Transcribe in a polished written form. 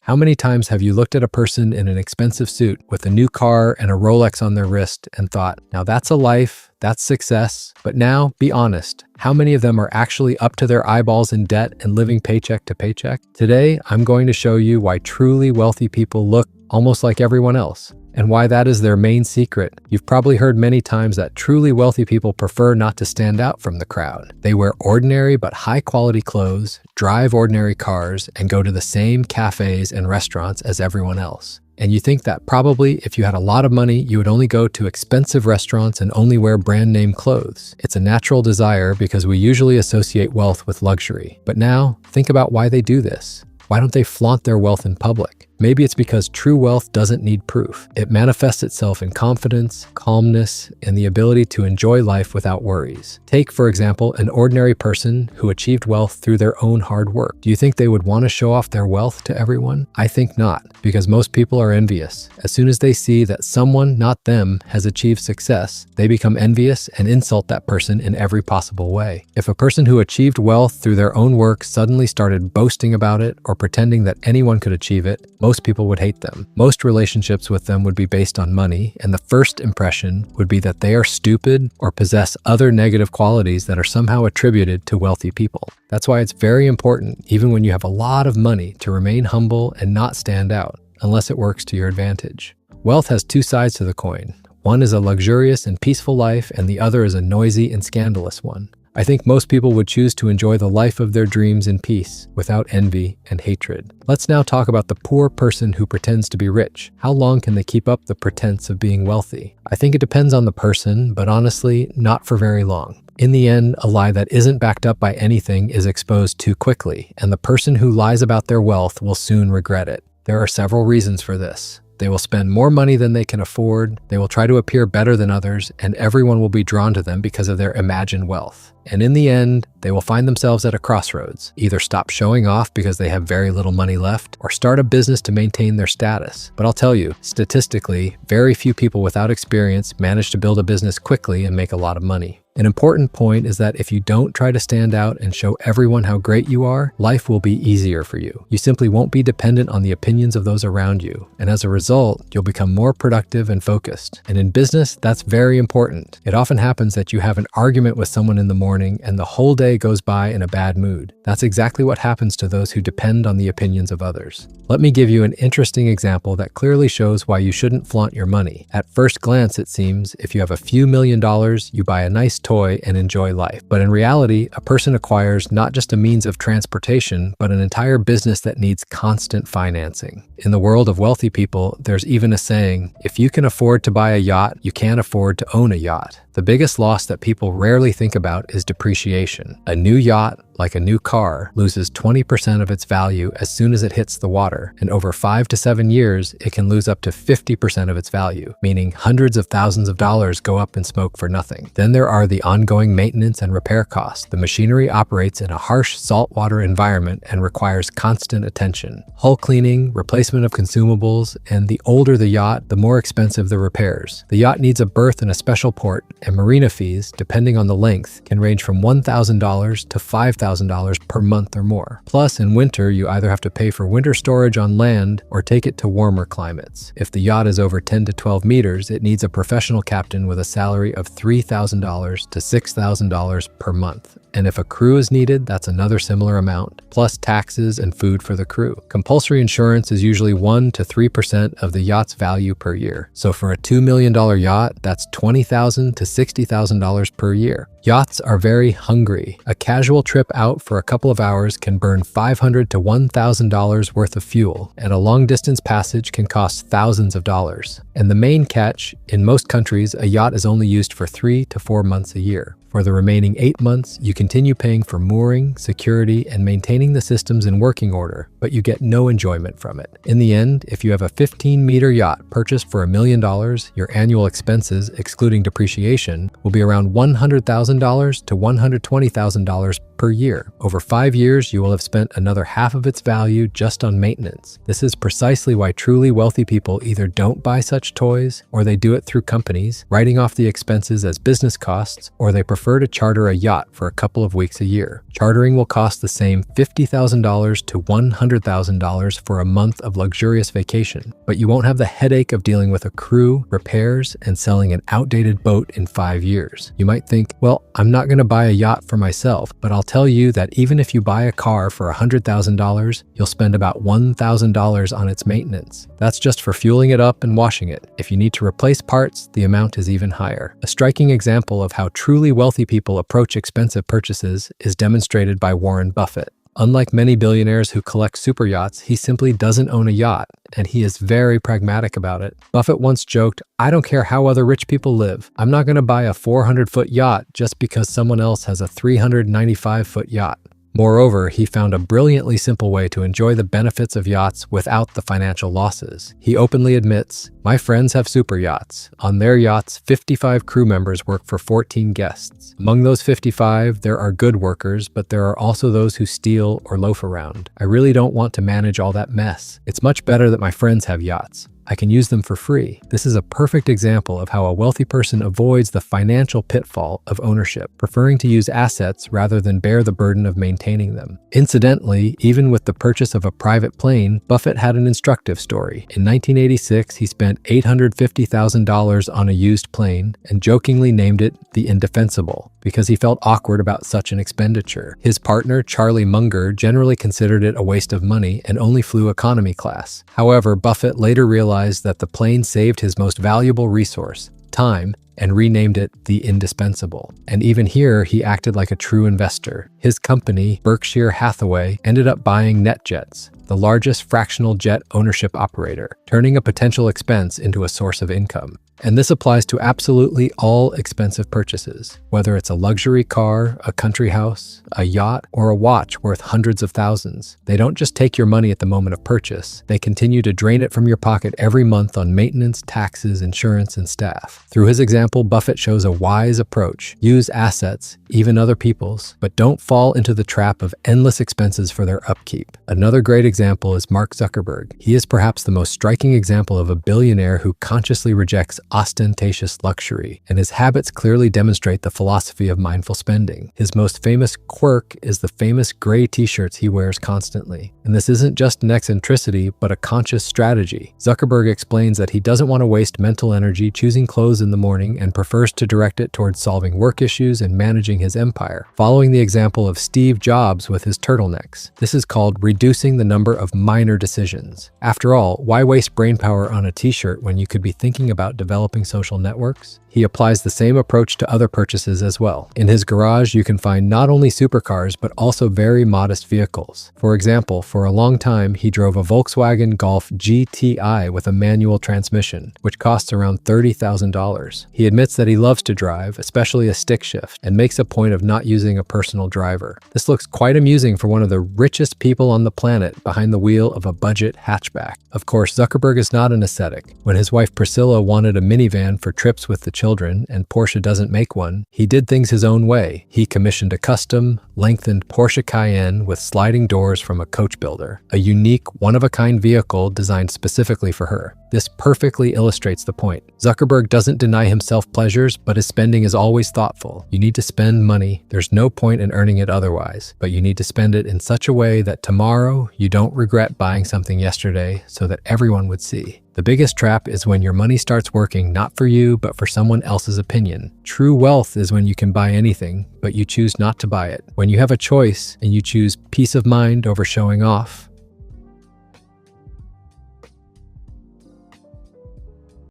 How many times have you looked at a person in an expensive suit with a new car and a Rolex on their wrist and thought, now that's a life, that's success. But now, be honest, how many of them are actually up to their eyeballs in debt and living paycheck to paycheck? Today, I'm going to show you why truly wealthy people look almost like everyone else, and why that is their main secret. You've probably heard many times that truly wealthy people prefer not to stand out from the crowd. They wear ordinary but high-quality clothes, drive ordinary cars, and go to the same cafes and restaurants as everyone else. And you think that probably if you had a lot of money, you would only go to expensive restaurants and only wear brand name clothes. It's a natural desire because we usually associate wealth with luxury. But now, think about why they do this. Why don't they flaunt their wealth in public? Maybe it's because true wealth doesn't need proof. It manifests itself in confidence, calmness, and the ability to enjoy life without worries. Take, for example, an ordinary person who achieved wealth through their own hard work. Do you think they would want to show off their wealth to everyone? I think not, because most people are envious. As soon as they see that someone, not them, has achieved success, they become envious and insult that person in every possible way. If a person who achieved wealth through their own work suddenly started boasting about it or pretending that anyone could achieve it, most people would hate them. Most relationships with them would be based on money, and the first impression would be that they are stupid or possess other negative qualities that are somehow attributed to wealthy people. That's why it's very important, even when you have a lot of money, to remain humble and not stand out, unless it works to your advantage. Wealth has two sides to the coin. One is a luxurious and peaceful life, and the other is a noisy and scandalous one. I think most people would choose to enjoy the life of their dreams in peace, without envy and hatred. Let's now talk about the poor person who pretends to be rich. How long can they keep up the pretense of being wealthy? I think it depends on the person, but honestly, not for very long. In the end, a lie that isn't backed up by anything is exposed too quickly, and the person who lies about their wealth will soon regret it. There are several reasons for this. They will spend more money than they can afford, they will try to appear better than others, and everyone will be drawn to them because of their imagined wealth. And in the end, they will find themselves at a crossroads. Either stop showing off because they have very little money left, or start a business to maintain their status. But I'll tell you, statistically, very few people without experience manage to build a business quickly and make a lot of money. An important point is that if you don't try to stand out and show everyone how great you are, life will be easier for you. You simply won't be dependent on the opinions of those around you. And as a result, you'll become more productive and focused. And in business, that's very important. It often happens that you have an argument with someone in the morning and the whole day goes by in a bad mood. That's exactly what happens to those who depend on the opinions of others. Let me give you an interesting example that clearly shows why you shouldn't flaunt your money. At first glance, it seems, if you have a few $1,000,000, you buy a nice toy and enjoy life. But in reality, a person acquires not just a means of transportation, but an entire business that needs constant financing. In the world of wealthy people, there's even a saying, if you can afford to buy a yacht, you can't afford to own a yacht. The biggest loss that people rarely think about is depreciation. A new yacht, like a new car, loses 20% of its value as soon as it hits the water, and over 5 to 7 years, it can lose up to 50% of its value, meaning hundreds of thousands of dollars go up in smoke for nothing. Then there are the ongoing maintenance and repair costs. The machinery operates in a harsh saltwater environment and requires constant attention. Hull cleaning, replacement of consumables, and the older the yacht, the more expensive the repairs. The yacht needs a berth in a special port, and marina fees, depending on the length, can range from $1,000 to $5,000 per month or more. Plus, in winter, you either have to pay for winter storage on land or take it to warmer climates. If the yacht is over 10 to 12 meters, it needs a professional captain with a salary of $3,000 to $6,000 per month. And if a crew is needed, that's another similar amount, plus taxes and food for the crew. Compulsory insurance is usually 1 to 3% of the yacht's value per year. So for a $2 million yacht, that's $20,000 to $60,000 per year. Yachts are very hungry. A casual trip out for a couple of hours can burn $500 to $1,000 worth of fuel, and a long-distance passage can cost thousands of dollars. And the main catch, in most countries, a yacht is only used for 3 to 4 months a year. For the remaining 8 months, you continue paying for mooring, security, and maintaining the systems in working order, but you get no enjoyment from it. In the end, if you have a 15-meter yacht purchased for $1 million, your annual expenses, excluding depreciation, will be around $100,000 to $120,000 per year. Over 5 years, you will have spent another half of its value just on maintenance. This is precisely why truly wealthy people either don't buy such toys, or they do it through companies, writing off the expenses as business costs, or they prefer to charter a yacht for a couple of weeks a year. Chartering will cost the same $50,000 to $100,000 for a month of luxurious vacation, but you won't have the headache of dealing with a crew, repairs, and selling an outdated boat in 5 years. You might think, well, I'm not going to buy a yacht for myself, but I'll tell you that even if you buy a car for $100,000, you'll spend about $1,000 on its maintenance. That's just for fueling it up and washing it. If you need to replace parts, the amount is even higher. A striking example of how truly wealthy people approach expensive purchases is demonstrated by Warren Buffett. Unlike many billionaires who collect super yachts, he simply doesn't own a yacht, and he is very pragmatic about it. Buffett once joked, "I don't care how other rich people live. I'm not going to buy a 400-foot yacht just because someone else has a 395-foot yacht." Moreover, he found a brilliantly simple way to enjoy the benefits of yachts without the financial losses. He openly admits, "My friends have super yachts. On their yachts, 55 crew members work for 14 guests. Among those 55, there are good workers, but there are also those who steal or loaf around. I really don't want to manage all that mess. It's much better that my friends have yachts. I can use them for free." This is a perfect example of how a wealthy person avoids the financial pitfall of ownership, preferring to use assets rather than bear the burden of maintaining them. Incidentally, even with the purchase of a private plane, Buffett had an instructive story. In 1986, he spent $850,000 on a used plane and jokingly named it the Indefensible because he felt awkward about such an expenditure. His partner, Charlie Munger, generally considered it a waste of money and only flew economy class. However, Buffett later realized that the plane saved his most valuable resource, time, and renamed it the Indispensable. And even here, he acted like a true investor. His company, Berkshire Hathaway, ended up buying NetJets, the largest fractional jet ownership operator, turning a potential expense into a source of income. And this applies to absolutely all expensive purchases, whether it's a luxury car, a country house, a yacht, or a watch worth hundreds of thousands. They don't just take your money at the moment of purchase. They continue to drain it from your pocket every month on maintenance, taxes, insurance, and staff. Through his example, Buffett shows a wise approach. Use assets, even other people's, but don't fall into the trap of endless expenses for their upkeep. Another great example is Mark Zuckerberg. He is perhaps the most striking example of a billionaire who consciously rejects ostentatious luxury, and his habits clearly demonstrate the philosophy of mindful spending. His most famous quirk is the famous gray t-shirts he wears constantly. And this isn't just an eccentricity, but a conscious strategy. Zuckerberg explains that he doesn't want to waste mental energy choosing clothes in the morning and prefers to direct it towards solving work issues and managing his empire, following the example of Steve Jobs with his turtlenecks. This is called reducing the number of minor decisions. After all, why waste brainpower on a t-shirt when you could be thinking about developing social networks? He applies the same approach to other purchases as well. In his garage, you can find not only supercars, but also very modest vehicles. For example, for a long time, he drove a Volkswagen Golf GTI with a manual transmission, which costs around $30,000. He admits that he loves to drive, especially a stick shift, and makes a point of not using a personal driver. This looks quite amusing for one of the richest people on the planet behind the wheel of a budget hatchback. Of course, Zuckerberg is not an ascetic. When his wife Priscilla wanted a minivan for trips with the children and Porsche doesn't make one, he did things his own way. He commissioned a custom, lengthened Porsche Cayenne with sliding doors from a coach builder, a unique, one-of-a-kind vehicle designed specifically for her. This perfectly illustrates the point. Zuckerberg doesn't deny himself pleasures, but his spending is always thoughtful. You need to spend money. There's no point in earning it otherwise, but you need to spend it in such a way that tomorrow you don't regret buying something yesterday so that everyone would see. The biggest trap is when your money starts working not for you, but for someone else's opinion. True wealth is when you can buy anything, but you choose not to buy it. When you have a choice and you choose peace of mind over showing off,